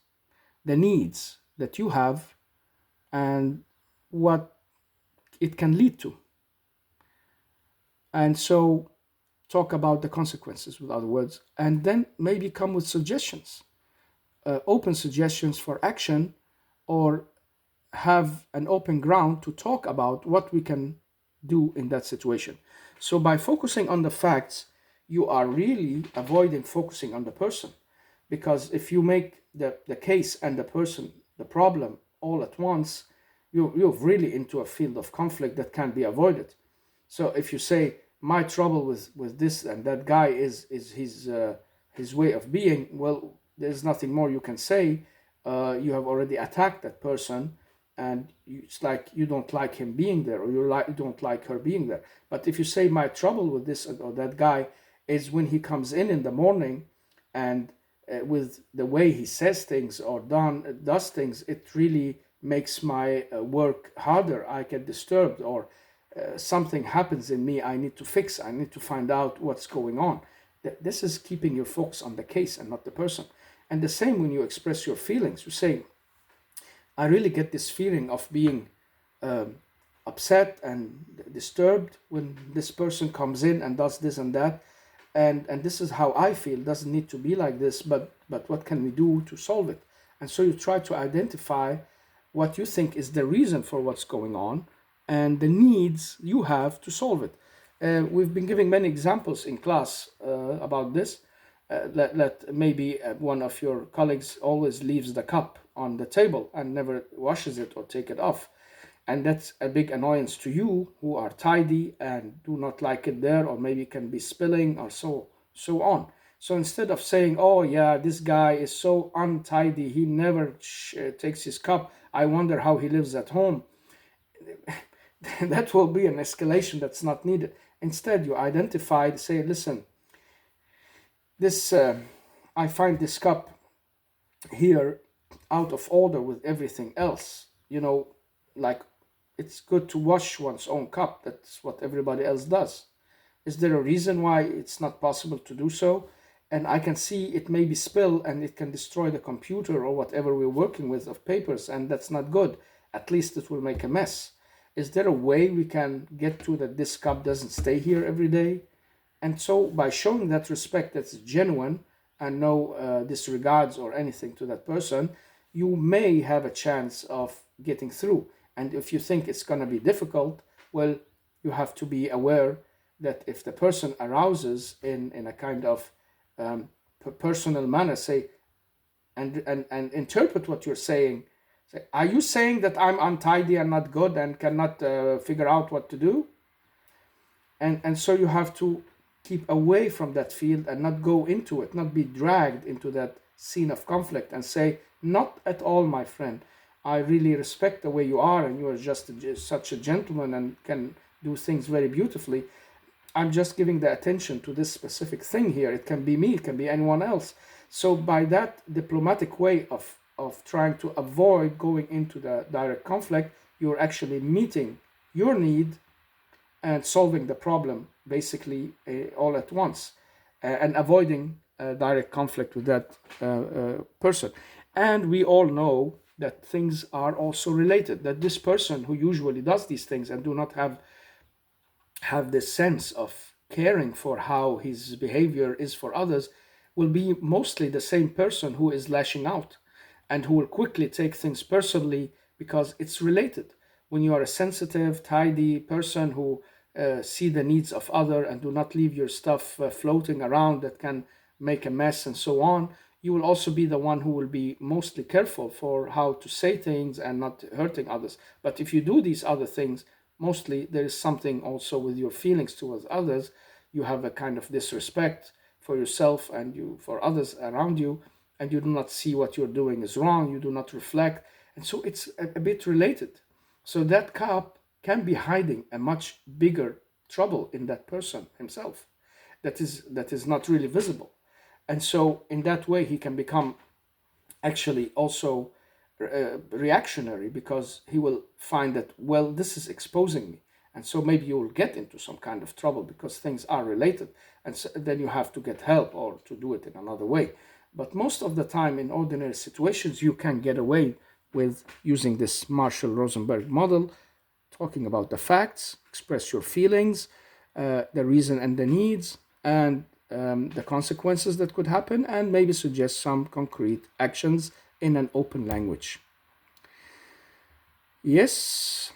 the needs that you have, and what it can lead to. And so talk about the consequences, with other words, and then maybe come with suggestions, open suggestions for action, or have an open ground to talk about what we can do in that situation. So by focusing on the facts, you are really avoiding focusing on the person. Because if you make the case and the person the problem all at once, you're really into a field of conflict that can't be avoided. So if you say, my trouble with this and that guy is his way of being, well, there's nothing more you can say. You have already attacked that person, and it's like you don't like him being there, or you don't like her being there. But if you say my trouble with this or that guy is when he comes in the morning, and with the way he says things or does things, it really makes my work harder. I get disturbed, or something happens in me I need to fix. I need to find out what's going on. This is keeping your focus on the case and not the person. And the same when you express your feelings. You say, I really get this feeling of being um, upset and disturbed when this person comes in and does this and that, and this is how I feel. It doesn't need to be like this, but what can we do to solve it? And so you try to identify what you think is the reason for what's going on and the needs you have to solve it. We've been giving many examples in class about this. Let maybe one of your colleagues always leaves the cup on the table and never washes it or take it off, and that's a big annoyance to you who are tidy and do not like it there, or maybe can be spilling or so on. So instead of saying, oh yeah, this guy is so untidy, he never takes his cup, I wonder how he lives at home, that will be an escalation that's not needed. Instead, you identify, say, listen, this I find this cup here out of order with everything else. Like, it's good to wash one's own cup. That's what everybody else does. Is there a reason why it's not possible to do so? And I can see it maybe spill and it can destroy the computer or whatever we're working with of papers, and that's not good. At least it will make a mess. Is there a way we can get to that this cup doesn't stay here every day? And so, by showing that respect that's genuine and no disregards or anything to that person, you may have a chance of getting through. And if you think it's going to be difficult, well, you have to be aware that if the person arouses in a kind of personal manner, say, and interpret what you're saying. Say, are you saying that I'm untidy and not good and cannot figure out what to do? And so you have to keep away from that field and not go into it, not be dragged into that scene of conflict, and say, not at all, my friend. I really respect the way you are, and you are just such a gentleman and can do things very beautifully. I'm just giving the attention to this specific thing here. It can be me, it can be anyone else. So by that diplomatic way of trying to avoid going into the direct conflict, you're actually meeting your need and solving the problem basically all at once, and avoiding direct conflict with that person. And we all know that things are also related, that this person who usually does these things and do not have this sense of caring for how his behavior is for others will be mostly the same person who is lashing out and who will quickly take things personally because it's related. When you are a sensitive, tidy person who see the needs of other and do not leave your stuff floating around that can make a mess and so on, you will also be the one who will be mostly careful for how to say things and not hurting others. But if you do these other things, mostly there is something also with your feelings towards others. You have a kind of disrespect for yourself and you for others around you, and you do not see what you're doing is wrong. You do not reflect, and so it's a bit related. So that cup can be hiding a much bigger trouble in that person himself that is not really visible. And so in that way he can become actually also reactionary, because he will find that, well, this is exposing me, and so maybe you will get into some kind of trouble because things are related, and so then you have to get help or to do it in another way. But most of the time in ordinary situations you can get away with using this Marshall Rosenberg model, talking about the facts, express your feelings, the reason and the needs, and the consequences that could happen, and maybe suggest some concrete actions in an open language. Yes,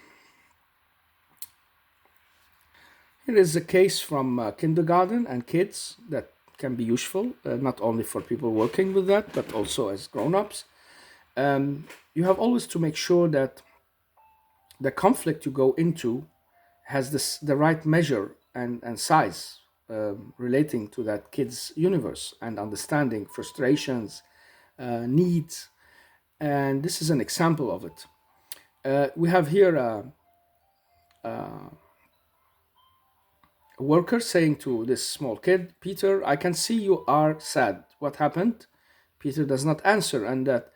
here is a case from kindergarten and kids that can be useful, not only for people working with that, but also as grown-ups. You have always to make sure that the conflict you go into has the right measure and size, relating to that kid's universe and understanding frustrations, needs. And this is an example of it. We have here a worker saying to this small kid, Peter, I can see you are sad. What happened? Peter does not answer, and that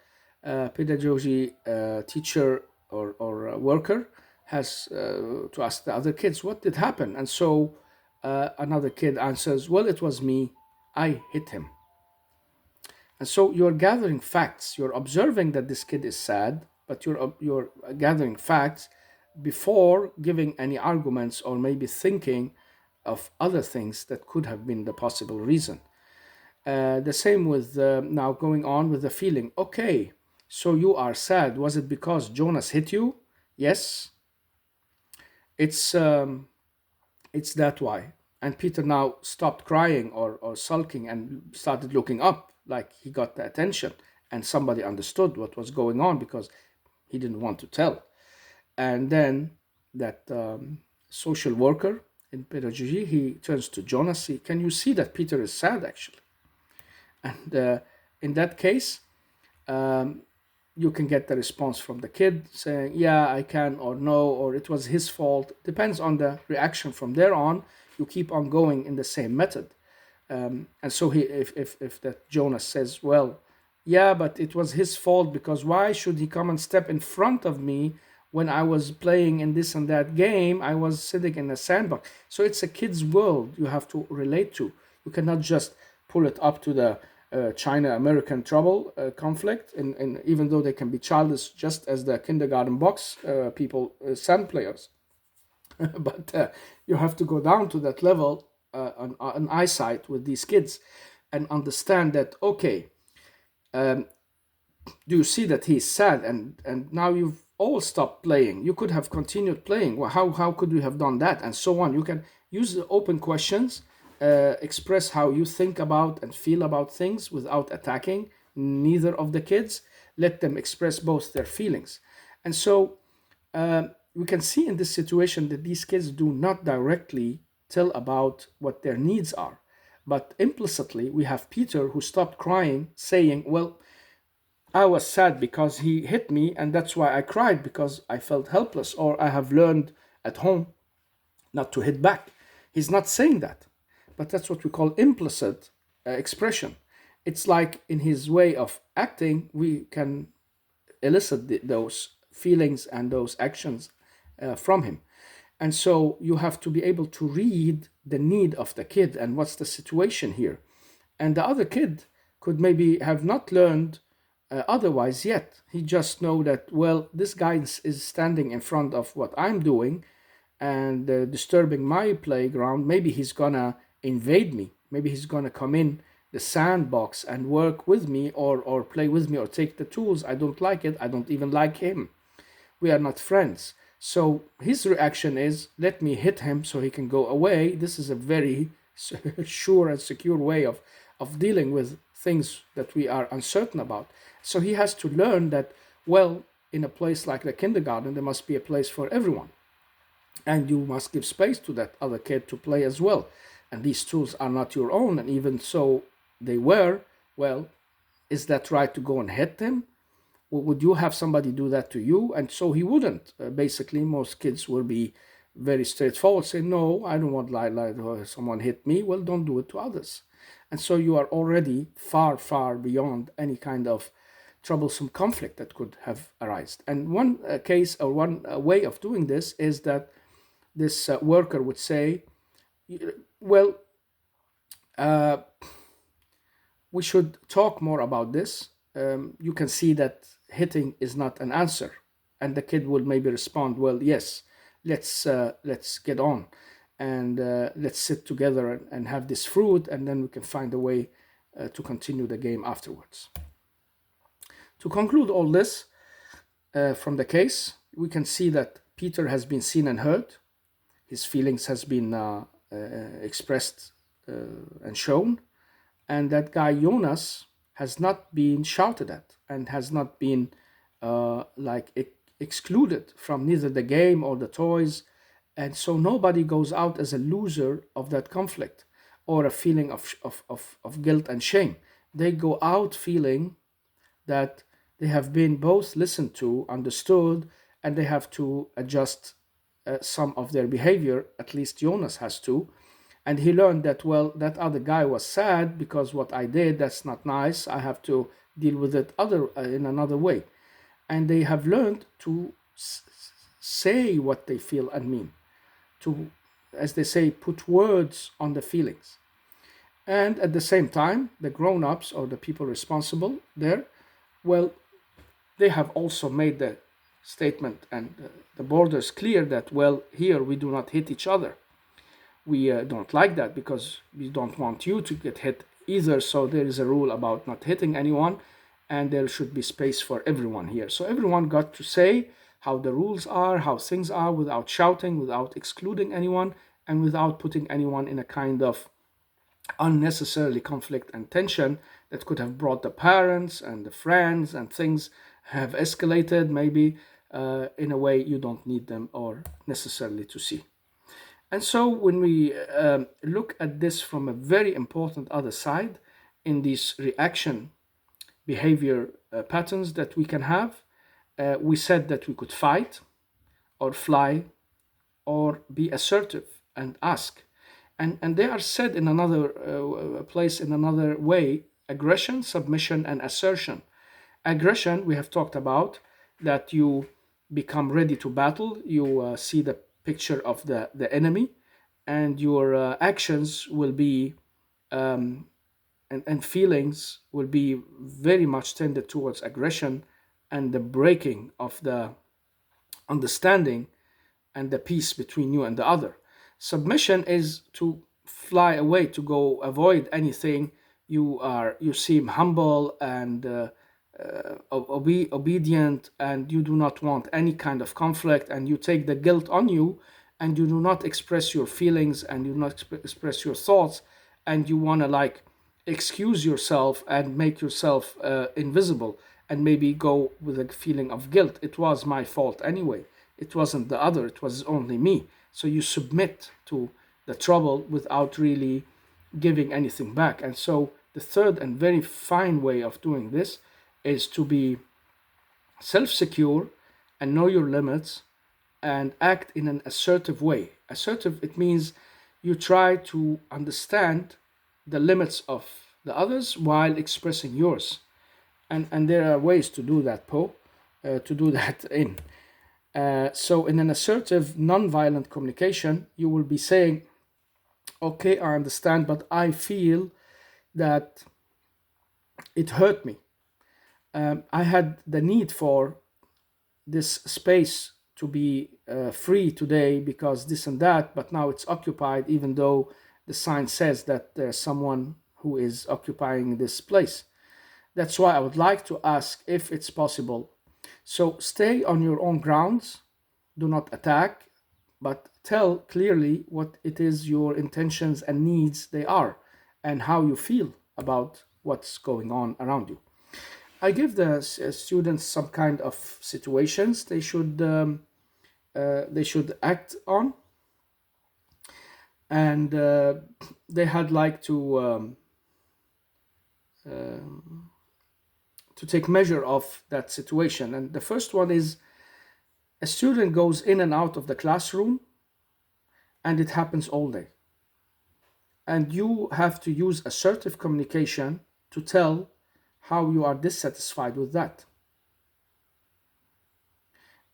pedagogy teacher or worker has to ask the other kids, what did happen? And so another kid answers, well, it was me. I hit him. And so you're gathering facts. You're observing that this kid is sad, but you're gathering facts before giving any arguments or maybe thinking of other things that could have been the possible reason. The same with now going on with the feeling. Okay, so you are sad. Was it because Jonas hit you? Yes, it's um, it's that why. And Peter now stopped crying or sulking and started looking up, like he got the attention and somebody understood what was going on because he didn't want to tell. And then that social worker in pedagogy, he turns to Jonas. Can you see that Peter is sad actually? And in that case, um, you can get the response from the kid saying, yeah, I can, or no, or it was his fault. Depends on the reaction from there on. You keep on going in the same method. And so if that Jonas says, well, yeah, but it was his fault because why should he come and step in front of me when I was playing in this and that game? I was sitting in a sandbox. So it's a kid's world you have to relate to. You cannot just pull it up to the China-American trouble conflict, and even though they can be childish, just as the kindergarten box people, sand players. But you have to go down to that level on eyesight with these kids and understand that, okay, do you see that he's sad and now you've all stopped playing? You could have continued playing. Well, how could you have done that? And so on. You can use the open questions, express how you think about and feel about things without attacking neither of the kids. Let them express both their feelings. And so we can see in this situation that these kids do not directly tell about what their needs are. But implicitly, we have Peter who stopped crying, saying, well, I was sad because he hit me, and that's why I cried because I felt helpless, or I have learned at home not to hit back. He's not saying that, but that's what we call implicit expression. It's like in his way of acting, we can elicit those feelings and those actions from him. And so you have to be able to read the need of the kid and what's the situation here. And the other kid could maybe have not learned otherwise yet. He just know that, well, this guy is standing in front of what I'm doing and disturbing my playground. Maybe he's gonna invade me. Maybe he's gonna come in the sandbox and work with me or play with me or take the tools. I don't like it. I don't even like him. We are not friends. So his reaction is, let me hit him so he can go away. This is a very sure and secure way of dealing with things that we are uncertain about. So he has to learn that, well, in a place like the kindergarten, there must be a place for everyone. And you must give space to that other kid to play as well. And these tools are not your own. And even so they were, well, is that right to go and hit them? Would you have somebody do that to you? And so he wouldn't. Basically, most kids will be very straightforward, say, no, I don't want someone hit me. Well, don't do it to others. And so you are already far, far beyond any kind of troublesome conflict that could have arisen. And one case or one way of doing this is that this worker would say, well, uh, we should talk more about this. You can see that hitting is not an answer, and the kid will maybe respond, well, yes, let's get on and let's sit together and have this fruit, and then we can find a way to continue the game afterwards. To conclude all this from the case, we can see that Peter has been seen and heard. His feelings has been expressed and shown, and that guy Jonas has not been shouted at and has not been excluded from neither the game or the toys, and so nobody goes out as a loser of that conflict or a feeling of guilt and shame. They go out feeling that they have been both listened to, understood, and they have to adjust some of their behavior. At least Jonas has to. And he learned that, well, that other guy was sad because what I did, that's not nice. I have to deal with it in another way. And they have learned to say what they feel and mean, to, as they say, put words on the feelings. And at the same time, the grown-ups or the people responsible there, well, they have also made the statement and the borders clear that, well, here we do not hit each other. We don't like that because we don't want you to get hit either. So there is a rule about not hitting anyone, and there should be space for everyone here. So everyone got to say how the rules are, how things are, without shouting, without excluding anyone, and without putting anyone in a kind of unnecessarily conflict and tension that could have brought the parents and the friends, and things have escalated maybe in a way you don't need them or necessarily to see. And so when we look at this from a very important other side in these reaction behavior patterns that we can have, we said that we could fight or fly or be assertive and ask. And they are said in another place, in another way: aggression, submission, and assertion. Aggression, we have talked about, that you become ready to battle, you see the picture of the enemy, and your actions will be, and feelings will be very much tended towards aggression and the breaking of the understanding and the peace between you and the other. Submission is to fly away, to go avoid anything. You seem humble and obedient, and you do not want any kind of conflict, and you take the guilt on you, and you do not express your feelings, and you do not express your thoughts, and you want to like excuse yourself and make yourself invisible, and maybe go with a feeling of guilt. It was my fault anyway. It wasn't the other, it was only me. So you submit to the trouble without really giving anything back. And so the third and very fine way of doing this is to be self-secure and know your limits and act in an assertive way. Assertive, it means you try to understand the limits of the others while expressing yours. And there are ways to do that, to do that in. So in an assertive, non-violent communication, you will be saying, okay, I understand, but I feel that it hurt me. I had the need for this space to be free today because this and that, but now it's occupied, even though the sign says that there's someone who is occupying this place. That's why I would like to ask if it's possible. So stay on your own grounds, do not attack, but tell clearly what it is your intentions and needs they are, and how you feel about what's going on around you. I give the students some kind of situations they should act on, and they had like to take measure of that situation. And the first one is: a student goes in and out of the classroom, and it happens all day. And you have to use assertive communication to tell how you are dissatisfied with that.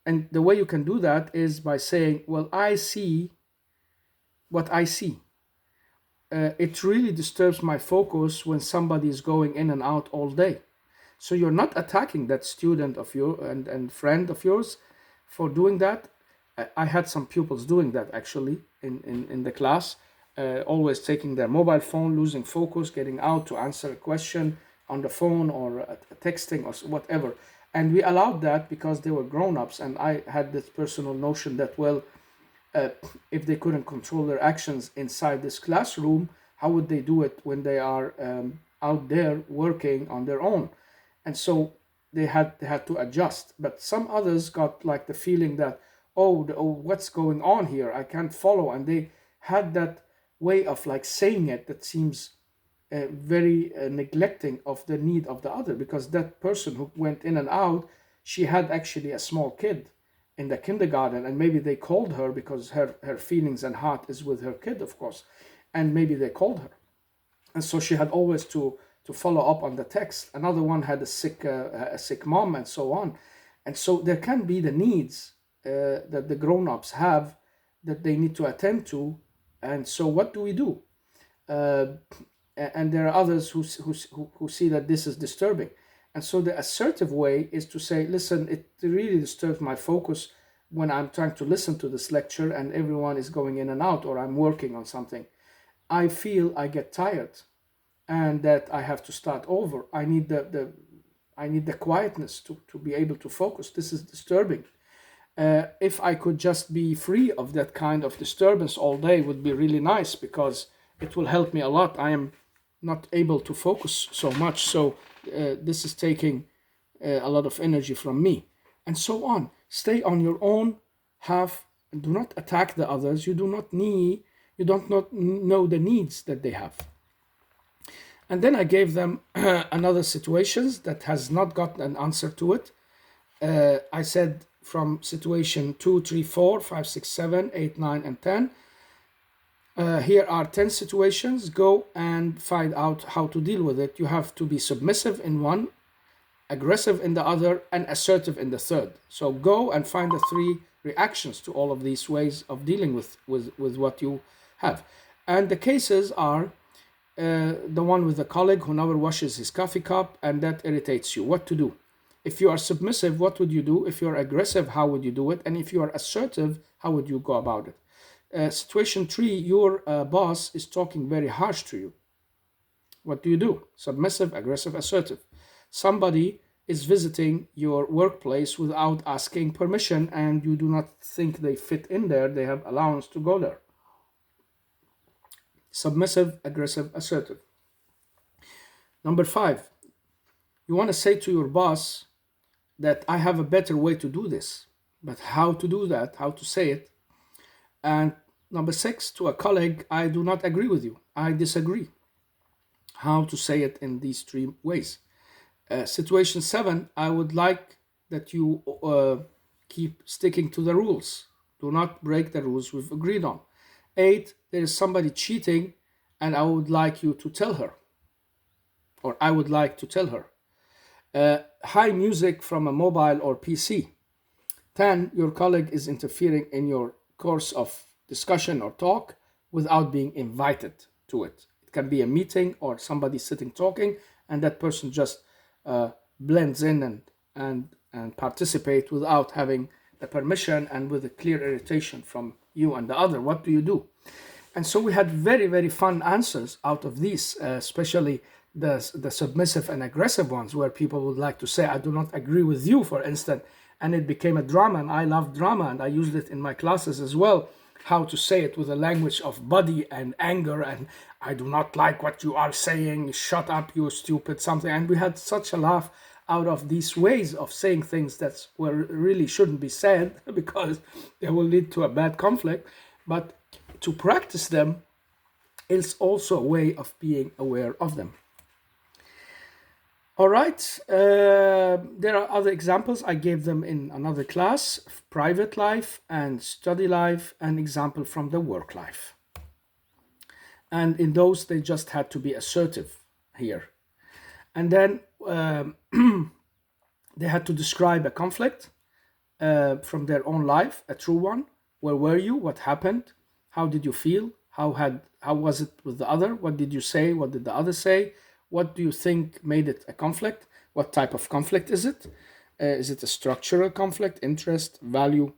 And the way you can do that is by saying, well, I see what I see. It really disturbs my focus when somebody is going in and out all day. So you're not attacking that student of your and friend of yours for doing that. I had some pupils doing that actually in the class, always taking their mobile phone, losing focus, getting out to answer a question on the phone or texting or whatever. And we allowed that because they were grown-ups, and I had this personal notion that, well, if they couldn't control their actions inside this classroom, how would they do it when they are out there working on their own? And so they had to adjust. But some others got like the feeling that, oh, what's going on here? I can't follow. And they had that way of like saying it that seems very neglecting of the need of the other, because that person who went in and out, she had actually a small kid, in the kindergarten, and maybe they called her because her feelings and heart is with her kid, of course, and maybe they called her, and so she had always to follow up on the text. Another one had a sick mom, and so on. And so there can be the needs that the grown-ups have that they need to attend to. And so what do we do? uh, and there are others who see that this is disturbing. And so the assertive way is to say, listen, it really disturbs my focus when I'm trying to listen to this lecture and everyone is going in and out, or I'm working on something. I feel I get tired and that I have to start over. I need the quietness to be able to focus. This is disturbing. If I could just be free of that kind of disturbance all day would be really nice, because it will help me a lot. I am not able to focus so much, so this is taking a lot of energy from me, and so on. Stay on your own half. Do not attack the others. You don't not know the needs that they have. And then I gave them another situations that has not got an answer to it. I said from situation 2, 3, 4, 5, 6, 7, 8, 9, and 10. Here are 10 situations. Go and find out how to deal with it. You have to be submissive in one, aggressive in the other, and assertive in the third. So go and find the 3 reactions to all of these ways of dealing with what you have. And the cases are the one with the colleague who never washes his coffee cup and that irritates you. What to do? If you are submissive, what would you do? If you are aggressive, how would you do it? And if you are assertive, how would you go about it? Situation 3, your boss is talking very harsh to you. What do you do? Submissive, aggressive, assertive. Somebody is visiting your workplace without asking permission and you do not think they fit in there, they have allowance to go there. Submissive, aggressive, assertive. Number 5, you want to say to your boss that I have a better way to do this, but how to do that, how to say it. And number 6, to a colleague, I do not agree with you, I disagree. How to say it in these 3 ways. Situation 7, I would like that you keep sticking to the rules. Do not break the rules we've agreed on. 8, there is somebody cheating and I would like you to tell her, or I would like to tell her. High music from a mobile or PC. 10, your colleague is interfering in your course of discussion or talk without being invited to it. It can be a meeting or somebody sitting talking and that person just blends in and participate without having the permission and with a clear irritation from you and the other. What do you do? And so we had very, very fun answers out of these, especially the submissive and aggressive ones, where people would like to say, I do not agree with you, for instance, and it became a drama, and I love drama, and I used it in my classes as well, how to say it with a language of body and anger, and I do not like what you are saying, shut up, you stupid something. And we had such a laugh out of these ways of saying things that really shouldn't be said because they will lead to a bad conflict. But to practice them is also a way of being aware of them. All right, there are other examples. I gave them in another class, private life and study life, an example from the work life. And in those, they just had to be assertive here. And then they had to describe a conflict from their own life, a true one. Where were you? What happened? How did you feel? How was it with the other? What did you say? What did the other say? What do you think made it a conflict? What type of conflict is it? Is it a structural conflict, interest, value,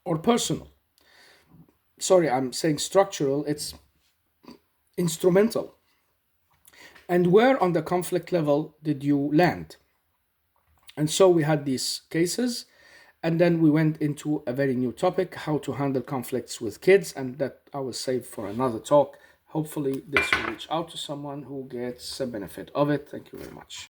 or personal? Sorry, I'm saying structural, it's instrumental. And where on the conflict level did you land? And so we had these cases, and then we went into a very new topic, how to handle conflicts with kids, and that I will save for another talk. Hopefully this will reach out to someone who gets a benefit of it. Thank you very much.